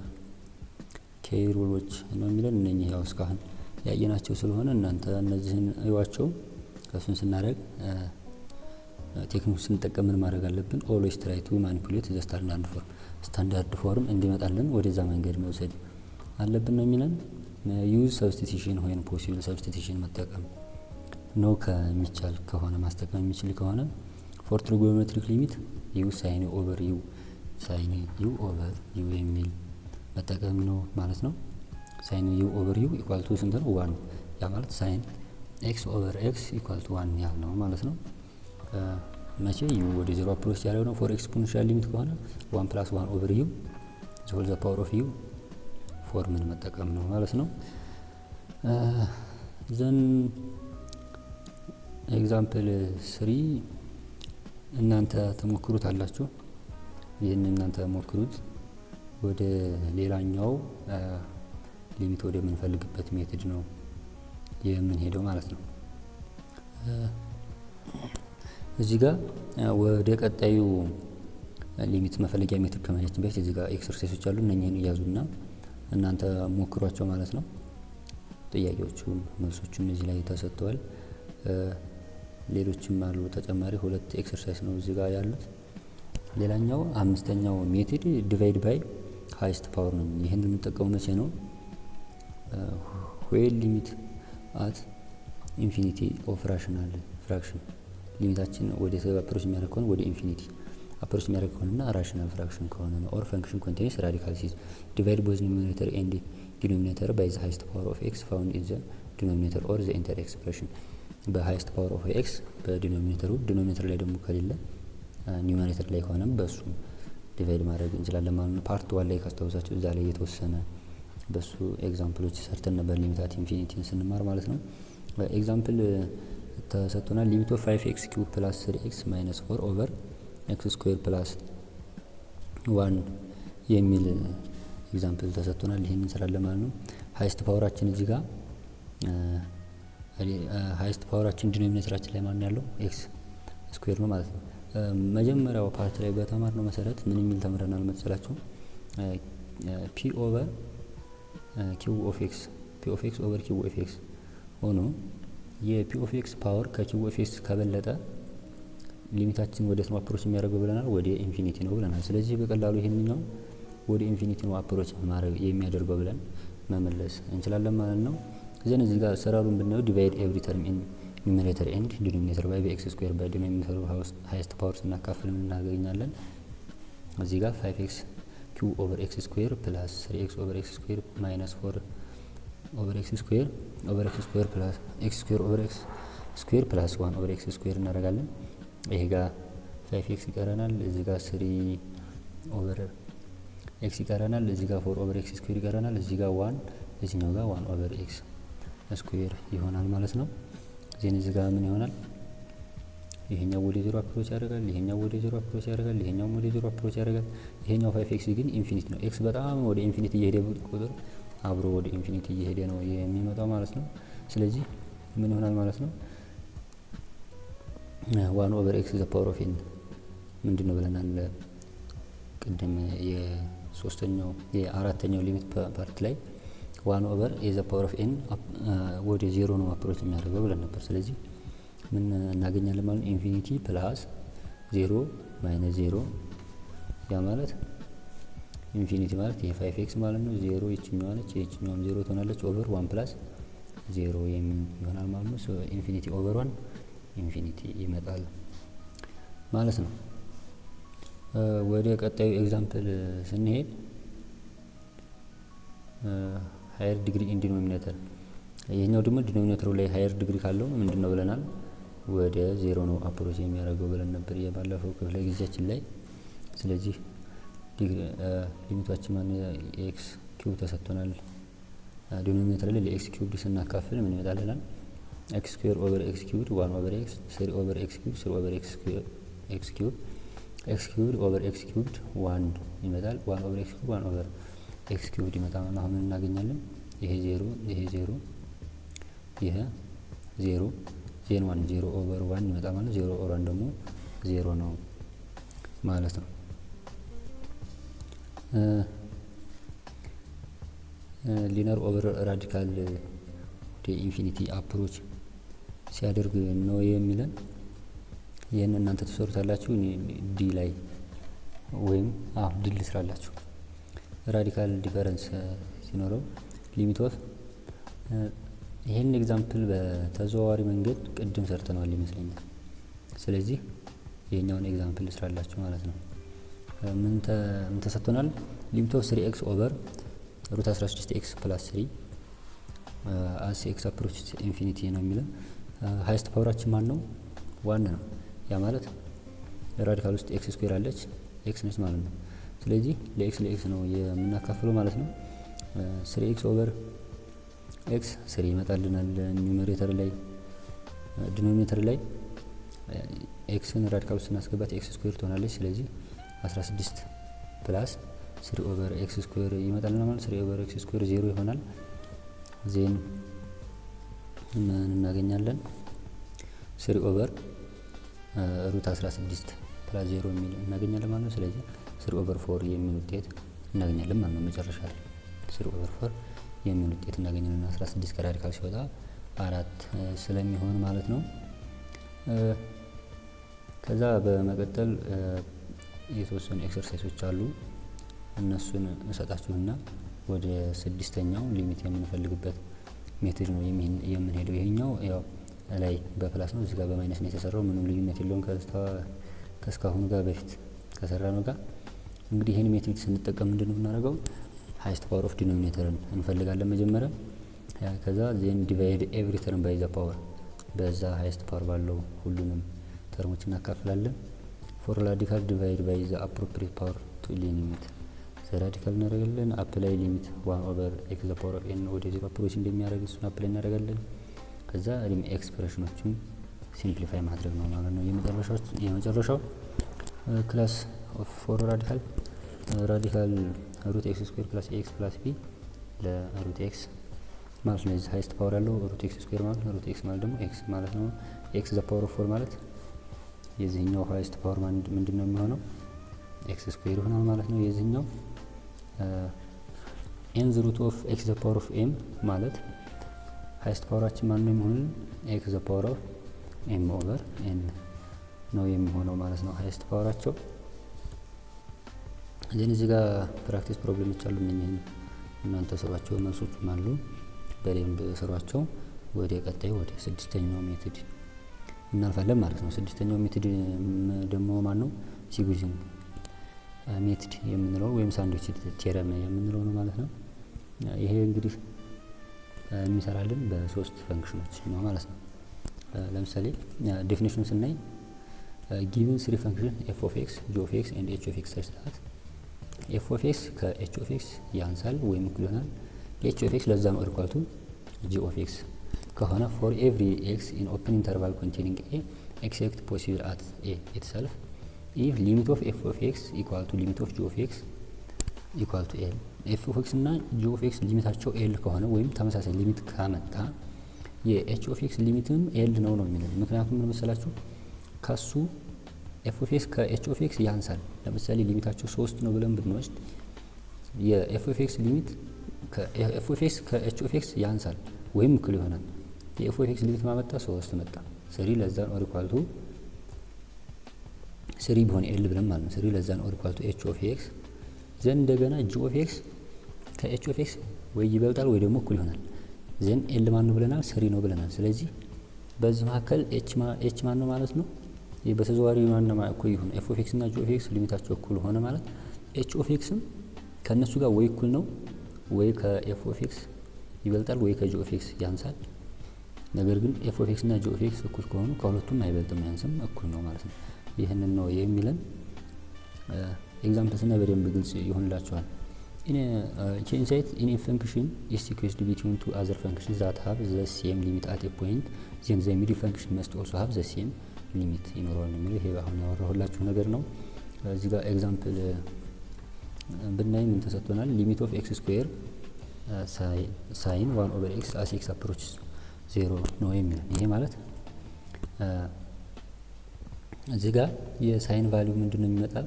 ኬ ሩሎች ነው የሚለን እነኚህ ያው እስካሁን ያየናቸው ስለሆነ እናንተ እነዚህን እዩዋቸው። ከሱን ስናደርግ ቴክኒክ ስንጠቀም ምን ማድረግ አለብን? ኦልዌይስ ትራይ ቱ ማኒፑሌት ዘ ስታንዳርድ ፎርም እንዲመጣልን ወደዛ መንገድ መውሰድ አለብን ነው የሚለን። ዩዝ ሰብስቲቲዩሽን ሆይን ፖሲብል ሰብስቲቲዩሽን መጠቀም ነው ከሚቻል ከሆነ ማስጠቀም የሚችል ከሆነ ፎር ትሪጎኖሜትሪክ ሊሚት ዩ ሳይን ኦቨር ዩ ሳይን ዩ ኦቨር ዩ የሚል መጠቀም ነው ማለት ነው። ሳይን ዩ ኦቨር ዩ ኢኳል ቱ ስንት ነው? 1 ያ ማለት ሳይን ኤክስ ኦቨር ኤክስ ኢኳል ቱ 1 ያህል ነው ማለት ነው። መቼ ዩ ወደ 0 አፕሮች ያለው ነው። ፎር ኤክስፖኔንሻል ሊሚት ከሆነ 1 + 1 ኦቨር ዩ ዘ ሆል ዘ ፓወር ኦፍ ዩ ፎርምን መጠቀም ነው ማለት ነው። ዘን ኤግዛምፕል 3 እናንተ ተሞክሩት አላችሁ። ይህን እናንተ ሞክሩት። ወደ ሌላኛው ሊሚት ወደ የምንፈልግበት ሜትድ ነው የምንሄደው ማለት ነው። እዚህ ጋር ወደ ቀጣዩ ሊሚት መፈለጊያ ሜትድ ከመሄዳችን በፊት እዚህ ጋር ኤክሰርሳይሶች አሉ። እነኚህን እያዙና እናንተ ሞክሯቸው ማለት ነው። ጥያቄዎቹም መልሶቹም እዚህ ላይ ተሰጥተዋል። ሌሎችም አሉ ተጨማሪ 2 ኤክሰርሳይዝ ነው እዚህ ጋር ያሉት። ሌላኛው አምስተኛው ሜትድ ዲቫይድ ባይ ሃይስት ፓወር ነው። ይሄን የምንጠቀመው መቼ ነው? ዌል ሊሚት አት ኢንፊኒቲ ኦፍ ራሽናል ፍራክሽን ሊሚታችን ወደ አፕሮች የሚያደርግ ከሆነ ወደ ኢንፊኒቲ አፕሮች የሚያደርግ ከሆነና ራሽናል ፍራክሽን ከሆነ ነው። ኦር ፈንክሽን ኮንቴንስ ራዲካል ሲዝ ዲቫይድ ቦዝ ኑሜሬተር ኤንድ ዲኖሚኔተር ባይ ዘ ሃይስት ፓወር ኦፍ ኤክስ ፋውንድ ኢን ዘ ዲኖሚኔተር ኦር ዘ ኢንተር ኤክስፕሬሽን። በሃይስት ፓወር ኦፍ ኤክስ በዲኖሚኔተሩ ዲኖሚኔተር ላይ ደግሞ ከሌለ ኒውሜሬተር ላይ ሆነም በሱ ዲቫይድ ማድረግ እንችላለን ማለት ነው። ፓርት 1 ላይ ካስታወሳችሁ እዛ ላይ የተወሰነ በሱ ኤግዛምፕሎች ሰርተን ነበር ሊሚት አት ኢንፊኒቲን ስንማር ማለት ነው። ኤግዛምፕል ተሰጥቶናል። ሊሚት ኦፍ 5x ኪዩብ ፕላስ 3x ማይነስ 4 ኦቨር ኤክስ ስኩዌር ፕላስ 1 የሚል ኤግዛምፕል ተሰጥቶናል። ይሄን እንሰራለን ማለት ነው። ሃይስት ፓወራችን እዚህ ጋር ሃይስት ፓወራችን ዲኖሚኔተራችን ላይ ማን ያለው ኤክስ ስኩዌር ነው ማለት ነው። መጀመሪያው ፓርት ላይ በተማርነው መሰረት ምን የሚል ተምረናል መሰላችሁ? ፒ ኦቨር ኪው ኦፍ ኤክስ ፒ ኦፍ ኤክስ ኦቨር ኪው ኦፍ ኤክስ ሆኖ የፒ ኦፍ ኤክስ ፓወር ከኪው ኦፍ ኤክስ ከበለጠ ሊሚታችን ወደ ነው አፕሮች የሚያደርገው ብለናል፣ ወደ ኢንፊኒቲ ነው ብለናል። ስለዚህ በቀላሉ ይሄንኛው ወደ ኢንፊኒቲ ነው አፕሮች ማድረግ የሚያደርገው ብለን መመለስ እንችላለን ማለት ነው። ዘን እዚህ ጋር ሰራሩን ብናየው ዲቫይድ ኤቭሪ ተርም ኢን ኑሜሬተር ኤንድ ዲኖሚኔተር ባይ ኤክስ ስኩዌር በዲኖሚኔተሩ ሃይስት ፓወር ስናካፍል እናገኛለን። እዚህ ጋር 5x ኪው ኦቨር ኤክስ ስኩዌር ፕላስ 3x ኦቨር ኤክስ ስኩዌር ማይነስ 4 ኦቨር ኤክስ ስኩዌር ፕላስ ኤክስ ስኩዌር ኦቨር ኤክስ ስኩዌር ፕላስ 1 ኦቨር ኤክስ ስኩዌር እናደርጋለን። ይሄ ጋር 5x ይቀረናል። እዚህ ጋር 3 ኦቨር ኤክስ ይቀረናል። እዚህ ጋር 4 ኦቨር ኤክስ ስኩዌር ይቀረናል። እዚህ ጋር 1 እዚህኛው ጋር 1 ኦቨር ኤክስ ስኩዌር ይሆናል ማለት ነው። ዜን እዚህ ጋር ምን ይሆናል? ይሄኛው ወደ 0 አፕሮች ያደርጋል፣ ይሄኛው ወደ 0 አፕሮች ያደርጋል፣ ይሄኛው ወደ 0 አፕሮች ያደርጋል። ይሄኛው 5x ግን ኢንፊኒቲ ነው። ኤክስ በጣም ወደ ኢንፊኒቲ እየሄደ ቁጥር አብሮ ወደ ኢንፊኒቲ እየሄደ ነው የሚመጣው ማለት ነው። ስለዚህ ምን ይሆናል ማለት ነው? 1/x ዘ ፓወር ኦፍ ኤን ምንድን ነው ብለናል ቅድም የአራተኛው ሊሚት ፓርት ላይ 1/a ዘ ፓወር ኦፍ ኤን ወደ 0 ነው አፕሮች የሚያደርገው ብለን ነበር። ስለዚህ ምን እናገኛለን ማለት ኢንፊኒቲ ፕላስ 0 ማይነስ 0 ያ ማለት ኢንፊኒቲ ማለት ይሄ 5x ማለት ነው። 0 ይችኛዋ ነች፣ ይችኛዋም 0 ትሆናለች። ኦቨር 1 ፕላስ 0 ይሆናል ማለት ነው። ሶ ኢንፊኒቲ ኦቨር 1 ኢንፊኒቲ ይመጣል ማለት ነው። ወደ ቀጣዩ ኤግዛምፕል ስንሄድ ሃየር ዲግሪ ኢን ዲኖሚኔተር። ይሄኛው ደግሞ ዲኖሚኔተሩ ላይ ሃየር ዲግሪ ካለው ምንድነው ብለናል? ወደ 0 ነው አፕሮች የሚያደርገው ብለን ነበር የባለፈው ክፍለ ጊዜያችን ላይ። ስለዚህ ሊሚታችን ማን ኤክስ ኪዩብ ተሰጥቶናል። ዲኖሚኔተር ላይ ለኤክስ ኪዩብ ስናካፍል ምን ይመጣልናል? ኤክስ ስኩዌር ኦቨር ኤክስ ኪዩብ 1/x 3 ኦቨር ኤክስ ኪዩብ 3 ኦቨር ኤክስ ኪዩብ ኤክስ ኪዩብ ኦቨር ኤክስ ኪዩብ 1 ይመጣል። 1 ኦቨር ኤክስ ኪዩብ 1 ኦቨር ኤክስ ኪዩብ ይመጣል። አሁን ምን እናገኛለን? ይሄ 0 ይሄ 0 ይሄ 0 ዜን 1 0 ኦቨር 1 ይመጣ ማለት 0 ኦቨር 1 ደግሞ 0 ነው ማለት ነው። ሊነር ኦቨር ራዲካል ወደ ኢንፊኒቲ አፕሮች ሲያደርግ ነው የሚለን። ይህን እናንተ ትሰሩታላችሁ። ዲ ላይ ወይም ድል ስራላችሁ። ራዲካል ዲፈረንስ ሲኖረው ሊሚት ኦፍ ይሄን ኤግዛምፕል በተዘዋዋሪ መንገድ ቅድም ሰርተነዋል ይመስለኛል። ስለዚህ ይሄኛውን ኤግዛምፕል ስራላችሁ ማለት ነው። ምን ተሰጥቶናል? ሊሚት ኦፍ 3x ኦቨር ሩት 16x ፕላስ 3 አስ ኤክስ አፕሮች ኢንፊኒቲ ነው የሚለው። ሃይስት ፓወራችን ማን ነው? 1 ነው። ያ ማለት ራዲካል ውስጥ ኤክስ ስኩዌር አለች፣ ኤክስ ነች ማለት ነው። ስለዚህ ለኤክስ ነው የምናካፍለው ማለት ነው። 3x ኦቨር ኤክስ 3 ይመጣልናል ኒውሜሬተር ላይ። ዲኖሚኔተር ላይ ኤክስን ራዲካል ውስጥ ስናስገባት ኤክስ ስኩዌር ትሆናለች። ስለዚህ 16 ፕላስ 3 ኦቨር ኤክስ ስኩዌር ይመጣልናል ማለት 3 ኦቨር ኤክስ ስኩዌር 0 ይሆናል። ዜን ምን እናገኛለን? 3 ኦቨር ሩት 16 ፕላስ 0 የሚል እናገኛለን ማለት ነው። ስለዚህ 3 ኦቨር 4 የሚል ውጤት እናገኛለን ማለት ነው። መጨረሻ ላይ 3 ኦቨር 4 የሚል ውጤት እናገኛለን። 16 ከራዲካል ሲወጣ 4 ስለሚሆን ማለት ነው። ከዛ በመቀጠል የተወሰኑ ኤክሰርሳይሶች አሉ። እነሱን እንሰጣችሁና ወደ 6ኛው ሊሚት የምንፈልግበት ሜቶድ ነው የምንሄደው። ይሄኛው ያው ላይ በፕላስ ነው፣ እዚህ ጋር በማይነስ ነው የተሰራው። ምንም ልዩነት የለውም ከእስካሁኑ ጋር በፊት ከሰራነው ጋር። እንግዲህ ይሄን ሜቶድ ስንጠቀም ምንድን ነው የምናደርገው? ሃይስት ፓወር ኦፍ ዲኖሚኔተርን እንፈልጋለን መጀመሪያ። ከዛ ዜን ዲቫይድ ኤቭሪ ተርም ባይ ዘ ፓወር፣ በዛ ሃይስት ፓወር ባለው ሁሉንም ተርሞች እናካፍላለን። ፎር ራዲካል ዲቫይድ ባይ ዘ አፕሮፕሪየት ፓወር ቱ ሊሚት ዘ ራዲካል እናደርጋለን። አፕላይ ሊሚት 1 ኦቨር ኤክስ ዘ ፓወር ኦፍ ኤን ወደ 0 አፕሮች እንደሚያደርግ እሱን አፕላይ እናደርጋለን። ከዛ ኤክስፕሬሽኖቹን ሲምፕሊፋይ ማድረግ ነው ማለት ነው። የመጨረሻው ክላስ ኦፍ ፎር ራዲካል ሩት ኤክስ ስኩዌር ፕላስ ኤክስ ፕላስ ቢ ለሩት ኤክስ ማለት ነው። እዚህ ሃይስት ፓወር ያለው ሩት ኤክስ ስኩዌር ማለት ነው። ሩት ኤክስ ማለት ደግሞ ኤክስ ማለት ነው። ኤክስ ዘ ፓወር ኦፍ ፎር ማለት የዚህኛው ሃይስት ፓወር ምንድን ነው የሚሆነው? ኤክስ ስኩዌር ይሆናል ማለት ነው። የዚህኛው ኤን ዘ ሩት ኦፍ ኤክስ ዘ ፓወር ኦፍ ኤም ማለት ሃይስት ፓወራችን ማን ነው የሚሆነው? ኤክስ ዘ ፓወር ኦፍ ኤም ኦቨር ኤን ነው የሚሆነው ማለት ነው ሃይስት ፓወራቸው። እዚህ ጋር ፕራክቲስ ፕሮብሌሞች አሉ። እነኚህን እናንተ ስሯቸው፣ መልሶቹም አሉ በደንብ ስሯቸው። ወደ ቀጣዩ ወደ 6ኛው ሜቶድ እናልፋለን ማለት ነው። 6ኛው ሜቶድ ደግሞ ማን ነው? ሲጉዚንግ ሜቶድ የምንለው ወይም ሳንድዊች ቴረም የምንለው ነው ማለት ነው። ይሄ እንግዲህ የሚሰራልን በ3 ፈንክሽኖች ነው ማለት ነው። ለምሳሌ ዴፊኒሽኑን ስናይ ጊቭን 3 ፈንክሽን ኤፍ ኦፍ ኤክስ፣ ጂ ኦፍ ኤክስ ኤንድ ኤች ኦፍ ኤክስ ሰች ዛት ኤፍ ኦፍ ኤክስ ከኤች ኦፍ ኤክስ ያንሳል ወይም እኩል ይሆናል ኤች ኦፍ ኤክስ ለዛ ነው ኢኳል ቱ ጂ ኦፍ ኤክስ ከሆነ ፎር ኤቭሪ ኤክስ ኢን ኦፕን ኢንተርቫል ኮንቴኒንግ ኤ ኤክሴፕት ፖሲብል አት ኤ ኢትሰልፍ ኢፍ ሊሚት ኦፍ ኤፍ ኦፍ ኤክስ ኢኳል ቱ ሊሚት ኦፍ ጂ ኦፍ ኤክስ ኢኳል ቱ ኤል ኤፍ ኦፍ ኤክስ እና ጂ ኦፍ ኤክስ ሊሚታቸው ኤል ከሆነ ወይም ተመሳሳይ ሊሚት ካመጣ የኤች ኦፍ ኤክስ ሊሚትም ኤል ነው የሚለው። ምክንያቱም ምን መሰላችሁ ከሱ ኤፍ ኦፍ ኤክስ ከኤች ኦፍ ኤክስ ያንሳል። ለምሳሌ ሊሚታቸው 3 ነው ብለን ብንወስድ የኤፍ ኦፍ ኤክስ ሊሚት ከኤፍ ኦፍ ኤክስ ከኤች ኦፍ ኤክስ ያንሳል ወይም እኩል ይሆናል። የኤፍ ኦፍ ኤክስ ሊሚት ማመጣ 3 መጣ 3 ለዛን ኦር ኢኳል ቱ 3 ቢሆን ኤል ብለን ማለት ነው። 3 ለዛን ኦር ኢኳል ቱ ኤች ኦፍ ኤክስ ዘን እንደገና ጂ ኦፍ ኤክስ ከኤች ኦፍ ኤክስ ወይ ይበልጣል ወይ ደግሞ እኩል ይሆናል። ዘን ኤል ማን ነው ብለናል? 3 ነው ብለናል። ስለዚህ በዚህ መካከል ኤች ማን ነው ማለት ነው? በተዘዋዋሪ ማን ነው እኩል ይሁን ኤፍ ኦፍ ኤክስ እና ጂ ኦፍ ኤክስ ሊሚታቸው እኩል ሆነ ማለት ኤች ኦፍ ኤክስም ከነሱ ጋር ወይ እኩል ነው ወይ ከኤፍ ኦፍ ኤክስ ይበልጣል ወይ ከጂ ኦፍ ኤክስ ያንሳል። ነገር ግን ኤፍ ኦፍ ኤክስ እና ጂ ኦፍ ኤክስ እኩል ከሆኑ ከሁለቱም አይበልጥም አያንስም እኩል ነው ማለት ነው። ይህንን ነው የሚለን ኤግዛምፕልስ እና በደንብ ግልጽ ይሆንላችኋል። ኢንሳይት ኢን ፈንክሽን ኢዝ ኢኩዌልስ ቢትዊን ቱ አዘር ፈንክሽንስ ዛት ሃቭ ዘ ሴም ሊሚት አት ኤ ፖይንት ዜን ዘ ሚድል ፈንክሽን መስት ኦልሶ ሃቭ ዘ ሴም ሊሚት ይኖረዋል የሚለው ይሄ አሁን ያወራሁላችሁ ነገር ነው። እዚህ ጋር ኤግዛምፕል ብናይ ምን ተሰጥቶናል? ሊሚት ኦፍ ኤክስ ስኩዌር ሳይን 1 ኦቨር ኤክስ አስ ኤክስ አፕሮችስ 0 ነው የሚለው። ይሄ ማለት እዚህ ጋር የሳይን ቫልዩ ምንድነው የሚመጣው?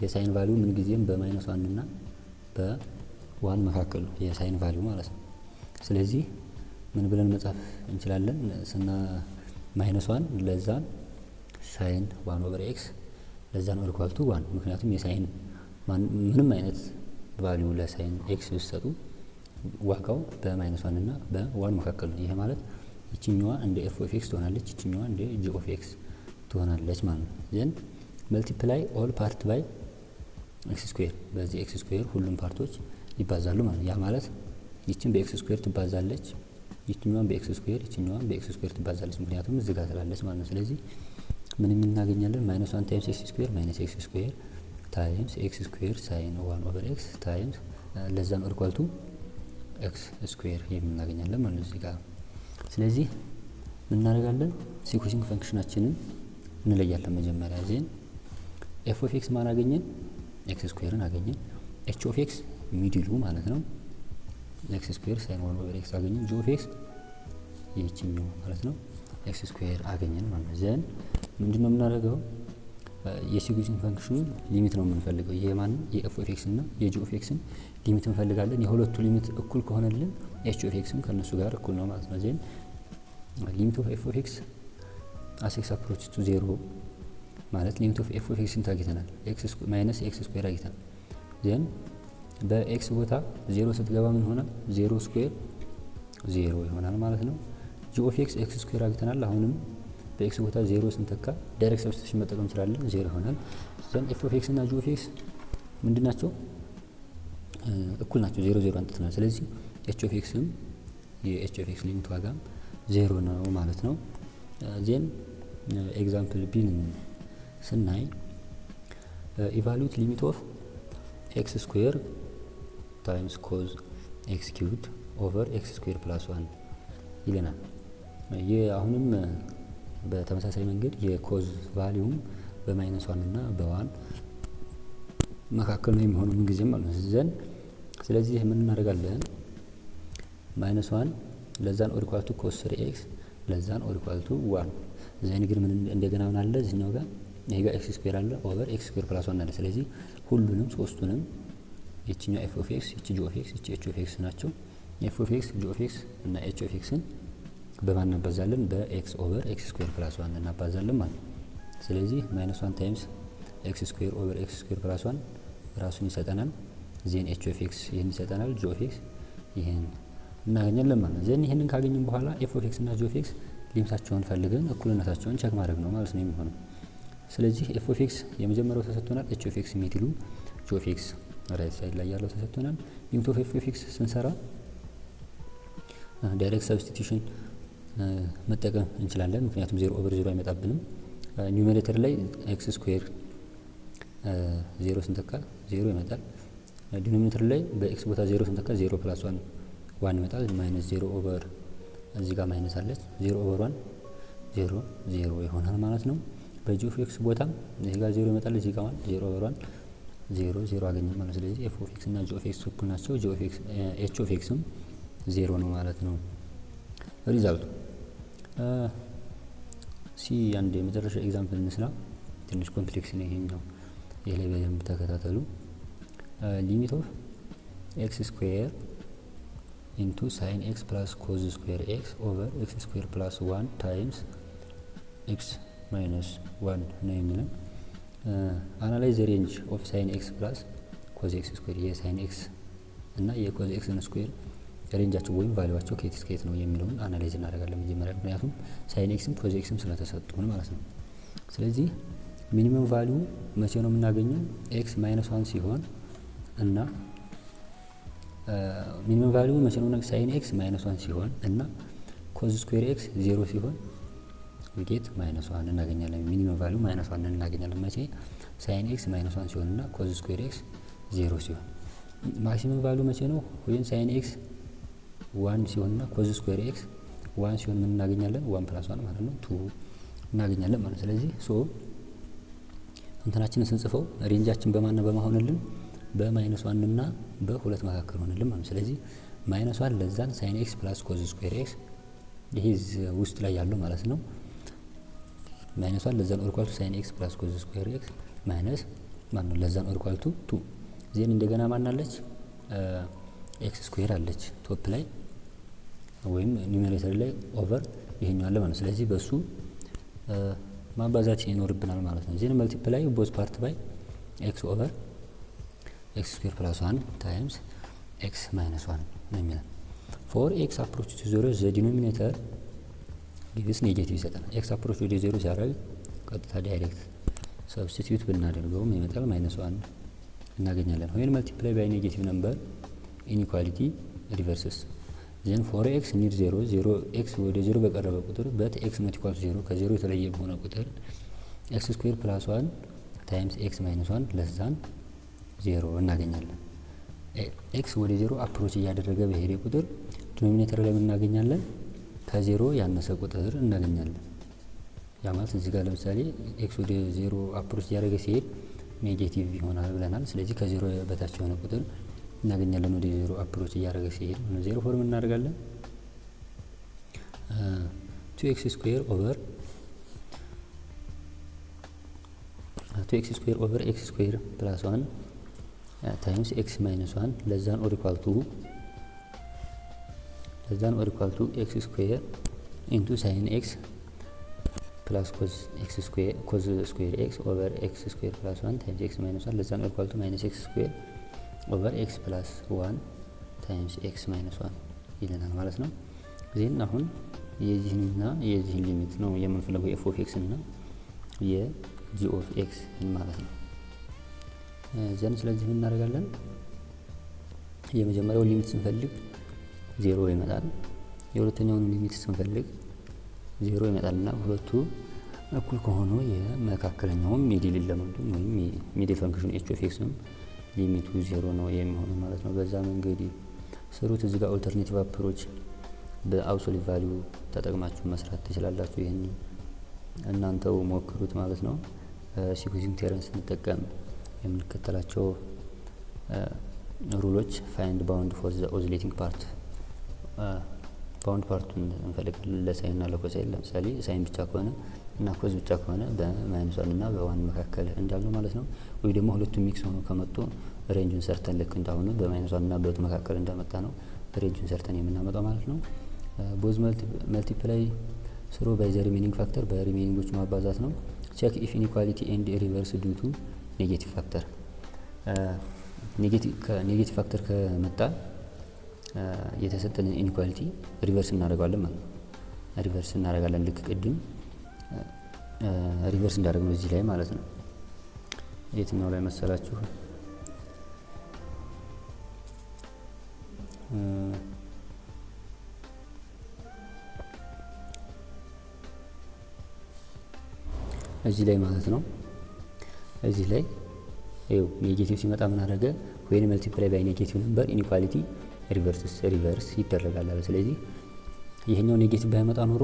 የሳይን ቫልዩ ምን ጊዜም በማይነስ 1 እና በ1 መካከል ነው የሳይን ቫልዩ ማለት ነው። ስለዚህ ምን ብለን መጻፍ እንችላለን? ማይነስ 1 ለዛን ሳይን 1 ኦቨር ኤክስ ለዛን ኦር ኢኳል ቱ 1 ምክንያቱም የሳይን ምንም አይነት ቫልዩ ለሳይን ኤክስ ብትሰጡ ዋጋው በማይነስ 1 እና በ1 መካከል ነው። ይሄ ማለት ይችኛዋ እንደ ኤፍ ኦፍ ኤክስ ትሆናለች፣ ይችኛዋ እንደ ጂ ኦፍ ኤክስ ትሆናለች ማለት ነው። ዘን መልቲፕላይ ኦል ፓርት ባይ ኤክስ ስኩዌር በዚህ ኤክስ ስኩዌር ሁሉም ፓርቶች ይባዛሉ ማለት ነው። ያ ማለት ይችን በኤክስ ስኩዌር ትባዛለች፣ ይችኛዋን በኤክስ ስኩዌር፣ ይችኛዋን በኤክስ ስኩዌር ትባዛለች ምክንያቱም እዚህ ጋር ስላለች ማለት ነው። ስለዚህ ምን እናገኛለን? ማይነስ 1 ታይምስ ኤክስ ስኩዌር ማይነስ ኤክስ ስኩዌር ታይምስ ኤክስ ስኩዌር ሳይን 1 ኦቨር ኤክስ ታይምስ ለዛን ኦር ኢኳል ቱ ኤክስ ስኩዌር የምናገኛለን ማለት ነው እዚህ ጋር። ስለዚህ ምን እናደርጋለን? ሲኩዌንሲንግ ፈንክሽናችንን እንለያለን መጀመሪያ። ዜን ኤፍ ኦፍ ኤክስ ማን አገኘን? ኤክስ ስኩዌርን አገኘን። ኤች ኦፍ ኤክስ ሚድሉ ማለት ነው ኤክስ ስኩዌር ሳይን 1 ኦቨር ኤክስ አገኘን። ጂ ኦፍ ኤክስ ይህችኛው ማለት ነው ኤክስ ስኩዌር አገኘን ማለት ነው። ዘን ምንድነው የምናደርገው? የሲኩዌንሲንግ ፈንክሽኑ ሊሚት ነው የምንፈልገው። የማን የኤፍ ኦፍ ኤክስ እና የጂ ኦፍ ኤክስን ሊሚት እንፈልጋለን። የሁለቱ ሊሚት እኩል ከሆነልን ኤች ኦፍ ኤክስም ከነሱ ጋር እኩል ነው ማለት ነው። ዜን ሊሚት ኦፍ ኤፍ ኦፍ ኤክስ አስ ኤክስ አፕሮች ቱ 0 ማለት ሊሚት ኦፍ ኤፍ ኦፍ ኤክስን ታግተናል። ኤክስ ማይነስ ኤክስ ስኩዌር አግተናል። ዜን በኤክስ ቦታ 0 ስትገባ ምን ሆነ? 0 ስኩዌር 0 ይሆናል ማለት ነው። ጂ ኦፍ ኤክስ ኤክስ ስኩዌር አግተናል። አሁንም በኤክስ ቦታ 0 ስንተካ ዳይሬክት ሰብስቲቱሽን መጠቀም እንችላለን፣ 0 ይሆናል። ዘን ኤፍ ኦፍ ኤክስ እና ጂ ኦፍ ኤክስ ምንድናቸው? እኩል ናቸው፣ 0 0 አንጥተናል። ስለዚህ ኤች ኦፍ ኤክስም የኤች ኦፍ ኤክስ ሊሚት ዋጋ 0 ነው ማለት ነው። ዜን ኤግዛምፕል ቢን ስናይ ኢቫሉዌት ሊሚት ኦፍ ኤክስ ስኩዌር ታይምስ ኮዝ ኤክስ ኪዩብድ ኦቨር ኤክስ ስኩዌር ፕላስ 1 ይለናል። ይህ አሁንም በተመሳሳይ መንገድ የኮዝ ቫሊዩም በማይነስ 1 እና በ1 መካከል ነው የሚሆነው ምን ጊዜም ማለት ነው። ዘን ስለዚህ ምን እናደርጋለን? ማይነስ 1 ለዛን ኦር ኢኳል ቱ ኮስ 3 ኤክስ ለዛን ኦር ኢኳል ቱ 1 ዘን ግን ምን እንደገና ምን አለ እዚህኛው ጋር ይሄ ጋር ኤክስ ስኩዌር አለ ኦቨር ኤክስ ስኩዌር ፕላስ 1 አለ። ስለዚህ ሁሉንም ሶስቱንም የቺኛው ኤፍ ኦፍ ኤክስ እቺ ጂ ኦፍ ኤክስ እቺ ኤች ኦፍ ኤክስ ናቸው። ኤፍ ኦፍ ኤክስ ጂ ኦፍ ኤክስ እና ኤች ኦፍ ኤክስን በማን እናባዛለን? በኤክስ ኦቨር ኤክስ ስኩዌር ፕላስ 1 እናባዛለን ማለት ነው። ስለዚህ ማይነስ 1 ታይምስ ኤክስ ስኩዌር ኦቨር ኤክስ ስኩዌር ፕላስ 1 ራሱን ይሰጠናል። ዜን ኤች ኦፍ ኤክስ ይሄን ይሰጠናል። ጂ ኦፍ ኤክስ ይሄን እናገኛለን ማለት ነው። ዜን ይሄንን ካገኘን በኋላ ኤፍ ኦፍ ኤክስ እና ጂ ኦፍ ኤክስ ሊሚታቸውን ፈልገን እኩልነታቸውን ቼክ ማድረግ ነው ማለት ነው የሚሆነው። ስለዚህ ኤፍ ኦፍ ኤክስ የመጀመሪያው ተሰጥቶናል። ኤች ኦፍ ኤክስ ሚድሉ፣ ጂ ኦፍ ኤክስ ራይት ሳይድ ላይ ያለው ተሰጥቶናል። ሊሚት ኦፍ ኤፍ ኦፍ ኤክስ ስንሰራ ዳይሬክት ሰብስቲቱሽን መጠቀም እንችላለን ምክንያቱም 0 ኦቨር 0 አይመጣብንም። ኒውሜሬተር ላይ ኤክስ ስኩዌር 0 ስንተካ 0 ይመጣል። ዲኖሚኔተር ላይ በኤክስ ቦታ 0 ስንተካ 0 ፕላስ 1 1 ይመጣል። ማይነስ 0 ኦቨር እዚህ ጋር ማይነስ አለች 0 ኦቨር 1 ዜሮ ዜሮ ይሆናል ማለት ነው። በጂ ኦፍ ኤክስ ቦታ እዚህ ጋር ዜሮ ይመጣል፣ እዚህ ጋር ዜሮ በሯል ዜሮ ዜሮ አገኘን ማለት። ስለዚህ ኤፍ ኦፍ ኤክስ እና ጂ ኦፍ ኤክስ እኩል ናቸው። ጂ ኦፍ ኤክስ ኤች ኦፍ ኤክስም ዜሮ ነው ማለት ነው። ሪዛልቱ ሲ አንድ የመጨረሻ ኤግዛምፕል እንስራ። ትንሽ ኮምፕሌክስ ነው ይሄኛው። ይሄ ላይ በደንብ ተከታተሉ። ሊሚት ኦፍ ኤክስ ስኩዌር ኢንቱ ሳይን ኤክስ ፕላስ ኮዝ ስኩዌር ኤክስ ኦቨር ኤክስ ስኩዌር ፕላስ 1 ታይምስ ኤክስ ማይነስ 1 ነው የሚለው። አናላይዝ ዘ ሬንጅ ኦፍ ሳይን ኤክስ ፕላስ ኮዝ ኤክስ ስኩዌር። የሳይን ኤክስ እና የኮዝ ኤክስን ስኩዌር ሬንጃቸው ወይም ቫልዩዋቸው ከየት እስከ የት ነው የሚለውን አናላይዝ እናደርጋለን መጀመሪያ። ምክንያቱም ሳይን ኤክስም ኮዝ ኤክስም ስለተሰጡን ማለት ነው። ስለዚህ ሚኒመም ቫልዩ መቼ ነው የምናገኘው? ኤክስ ማይነስ 1 ሲሆን እና ሚኒመም ቫልዩ መቼ ነው? ሳይን ኤክስ ማይነስ 1 ሲሆን እና ኮዝ ስኩዌር ኤክስ 0 ሲሆን ጌት ማይነስ 1 እናገኛለን። ሚኒመም ቫልዩ ማይነስ 1 እናገኛለን መቼ? ሳይን ኤክስ ማይነስ 1 ሲሆን እና ኮዝ ስኩዌር ኤክስ 0 ሲሆን። ማክሲመም ቫልዩ መቼ ነው? ወይም ሳይን ኤክስ 1 ሲሆን እና ኮዝ ስኩዌር ኤክስ 1 ሲሆን ምን እናገኛለን? 1 ፕላስ 1 ማለት ነው 2 እናገኛለን ማለት። ስለዚህ እንትናችንን ስንጽፈው ሬንጃችን በማንና በማሆንልን በማይነስ 1 እና በ2 መካከል ሆነልን ማለት። ስለዚህ ማይነስ 1 ለዛን ሳይን ኤክስ ፕላስ ኮዝ ስኩዌር ኤክስ ይሄ ውስጥ ላይ ያለው ማለት ነው። ማይነስ 1 ለዛን ኦር ኢኳል ቱ ሳይን ኤክስ ፕላስ ኮዝ ስኩዌር ኤክስ ማይነስ ማን ነው ለዛን ኦር ኢኳል ቱ 2 ዜን እንደገና ማን አለች? ኤክስ ስኩዌር አለች ቶፕ ላይ ወይም ኒውሜሬተር ላይ ኦቨር ይሄኛው አለ ማለት። ስለዚህ በሱ ማባዛት ይኖርብናል ማለት ነው። ዜን መልቲፕላይ ቦዝ ፓርት ባይ ኤክስ ኦቨር ኤክስ ስኩዌር ፕላስ 1 ታይምስ ኤክስ ማይነስ 1 ነው የሚለው። ፎር ኤክስ አፕሮች ቱ 0 ዘ ዲኖሚኔተር ጊቭስ ኔጌቲቭ ይሰጠናል። ኤክስ አፕሮች ወደ 0 ሲያደርግ ቀጥታ ዳይሬክት ሰብስቲቲዩት ብናደርገውም ይመጣል ማይነስ 1 እናገኛለን። ዌን መልቲፕላይ ባይ ኔጌቲቭ ነምበር ኢንኢኳሊቲ ሪቨርስስ ዜን ፎር ኤክስ ኒር 0 ኤክስ ወደ 0 በቀረበ ቁጥር በት ኤክስ ኖት ኢኳል ቱ 0 ከ0 የተለየ በሆነ ቁጥር ኤክስ ስኩዌር ፕላስ 1 ታይምስ ኤክስ ማይነስ 1 ለዛን 0 እናገኛለን። ኤክስ ወደ 0 አፕሮች እያደረገ በሄደ ቁጥር ዲኖሚኔተር ላይ እናገኛለን ከ0 ያነሰ ቁጥር እናገኛለን። ያ ማለት እዚህ ጋር ለምሳሌ ኤክስ ወደ 0 አፕሮች እያደረገ ሲሄድ ኔጌቲቭ ይሆናል ብለናል። ስለዚህ ከ0 በታች የሆነ ቁጥር እናገኛለን ወደ 0 አፕሮች እያደረገ ሲሄድ 0 ፎርም እናደርጋለን 2x ስኩዌር ኦቨር 2x ስኩዌር ኦቨር x ስኩዌር ፕላስ 1 ታይምስ x ማይነስ 1 ለዛን ኦር ኢኳል ቱ x ስኩዌር ኢንቱ ሳይን x ፕላስ ኮዝ ስኩዌር x ኦቨር x ስኩዌር ፕላስ 1 ታይምስ x ማይነስ 1 ለዛን ኦር ኢኳል ቱ ማይነስ x ስኩዌር ኦቨር ኤክስ ፕላስ 1 ታይምስ ኤክስ ማይነስ 1 ይለናል ማለት ነው። ዜን አሁን የዚህንና የዚህን ሊሚት ነው የምንፈልገው ኤፍ ኦፍ ኤክስ እና የጂ ኦፍ ኤክስ ማለት ነው። ዘን ስለዚህ ምን እናደርጋለን? የመጀመሪያው ሊሚት ስንፈልግ 0 ይመጣል። የሁለተኛውን ሊሚት ስንፈልግ 0 ይመጣልና ሁለቱ እኩል ከሆኑ የመካከለኛውም ሚድል ኢለመንቱ ወይም ሚድል ፈንክሽን ኤች ኦፍ ኤክስ ሊሚቱ 0 ነው የሚሆነው ማለት ነው። በዛ መንገድ ስሩት። እዚህ ጋር ኦልተርኔቲቭ አፕሮች በአብሶሉት ቫልዩ ተጠቅማችሁ መስራት ትችላላችሁ። ይሄን እናንተው ሞክሩት ማለት ነው። ሲኩዌንሲንግ ቴረም ስንጠቀም የምንከተላቸው ሩሎች ፋይንድ ባውንድ ፎር ዘ ኦዚሌቲንግ ፓርት ባውንድ ፓርቱን እንፈልጋለን ለሳይን እና ለኮሳይን። ለምሳሌ ሳይን ብቻ ከሆነ እና ኮዝ ብቻ ከሆነ በማይነስ 1 እና በ1 መካከል እንዳለው ማለት ነው። ወይ ደግሞ ሁለቱም ሚክስ ሆኖ ከመጡ ሬንጁን ሰርተን ልክ እንዳሁኑ በማይነስ 1 እና በ2 መካከል እንዳመጣ ነው ሬንጁን ሰርተን የምናመጣው ማለት ነው። ቦዝ መልቲፕላይ ስሩ ባይ ዘ ሪሜኒንግ ፋክተር በሪሜኒንጎች ማባዛት ነው። ቼክ ኢፍ ኢንኢኳሊቲ ኤንድ ሪቨርስ ዱ ቱ ኔጌቲቭ ፋክተር። ኔጌቲቭ ፋክተር ከመጣ የተሰጠን ኢንኢኳሊቲ ሪቨርስ እናደርጋለን ማለት ነው። ሪቨርስ እናደርጋለን ልክ ቅድም ሪቨርስ እንዳደረግነው እዚህ ላይ ማለት ነው። የትኛው ላይ መሰላችሁ? እዚህ ላይ ማለት ነው። እዚህ ላይ ይኸው ኔጌቲቭ ሲመጣ ምን አደረገ? ወይን መልቲፕላይ ባይ ኔጌቲቭ ነምበር ኢንኢኳሊቲ ሪቨርስ ይደረጋል። ስለዚህ ይሄኛው ኔጌቲቭ ባይመጣ ኖሮ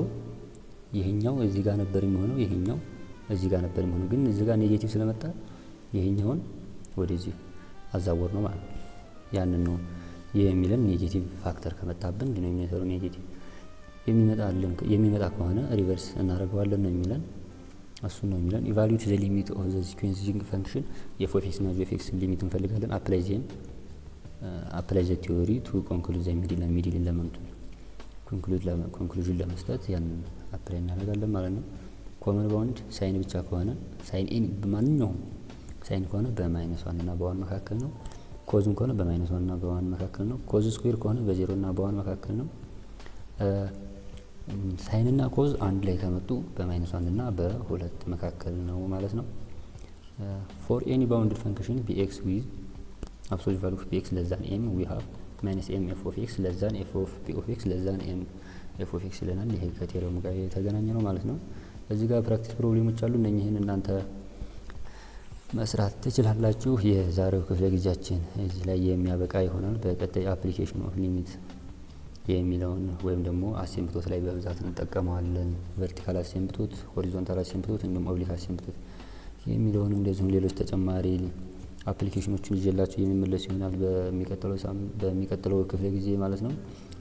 ይሄኛው እዚህ ጋር ነበር የሚሆነው፣ ይሄኛው እዚህ ጋር ነበር የሚሆነው። ግን እዚህ ጋር ኔጌቲቭ ስለመጣ ይሄኛውን ወደዚህ አዛወር ነው ማለት ነው። ያንን ነው የሚለን ኔጌቲቭ ፋክተር ከመጣብን ዲኖሚኔተሩ ኔጌቲቭ የሚመጣ ከሆነ ሪቨርስ እናደርገዋለን ነው የሚለን። እሱን ነው የሚለን። ኢቫሉዌት ዘ ሊሚት ኦፍ ዘ ሲኩዌንሲንግ ፈንክሽን የኤፍ ኦፍ ኤክስ እና ጂ ኦፍ ኤክስ ሊሚት እንፈልጋለን። አፕላይ ዘ ቲዮሪ ቱ ኮንክሉድ ዘ ሚድል ለመምጡ ኮንክሉዥን ለመስጠት ያንን አፕላይ እናደርጋለን ማለት ነው። ኮመን ባውንድ ሳይን ብቻ ከሆነ ሳይን ኤን በማንኛውም ሳይን ከሆነ በማይነስ ዋን እና በዋን መካከል ነው። ኮዝም ከሆነ በማይነስ ዋን እና በዋን መካከል ነው። ኮዝ ስኩዌር ከሆነ በዜሮ እና በዋን መካከል ነው። ሳይን እና ኮዝ አንድ ላይ ከመጡ በማይነስ ዋን እና በሁለት መካከል ነው ማለት ነው። ፎር ኤኒ ባውንድድ ፈንክሽን ቢኤክስ ዊዝ አብሶሉት ቫልዩ ኦፍ ቢኤክስ ለዛን ኤም ዊ ሃቭ ማይነስ ኤም ኤፍ ኦፍ ኤክስ ለዛን ኤፍ ኦፍ ፒ ኦፍ ኤክስ ለዛን ኤም ኤፍ ኦፍ ኤክስ ይለናል። ይሄ ከቴረሙ ጋር የተገናኘ ነው ማለት ነው። እዚህ ጋር ፕራክቲስ ፕሮብሌሞች አሉ። እነኚህን እናንተ መስራት ትችላላችሁ። የዛሬው ክፍለ ጊዜያችን እዚህ ላይ የሚያበቃ ይሆናል። በቀጣይ አፕሊኬሽን ኦፍ ሊሚት የሚለውን ወይም ደግሞ አሴምፕቶት ላይ በብዛት እንጠቀመዋለን። ቨርቲካል አሴምፕቶት፣ ሆሪዞንታል አሴምፕቶት እንዲሁም ኦብሊክ አሴምፕቶት የሚለውን እንደዚሁም ሌሎች ተጨማሪ አፕሊኬሽኖችን ይዤላችሁ የሚመለሱ ይሆናል በሚቀጥለው ክፍለ ጊዜ ማለት ነው።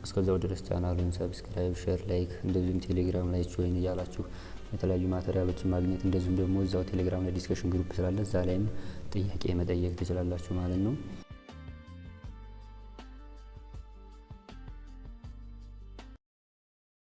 እስከዛው ድረስ ቻናሉን ሰብስክራይብ፣ ሼር፣ ላይክ እንደዚሁም ቴሌግራም ላይ ጆይን እያላችሁ የተለያዩ ማቴሪያሎችን ማግኘት እንደዚሁም ደግሞ እዛው ቴሌግራም ላይ ዲስከሽን ግሩፕ ስላለ እዛ ላይም ጥያቄ መጠየቅ ትችላላችሁ ማለት ነው።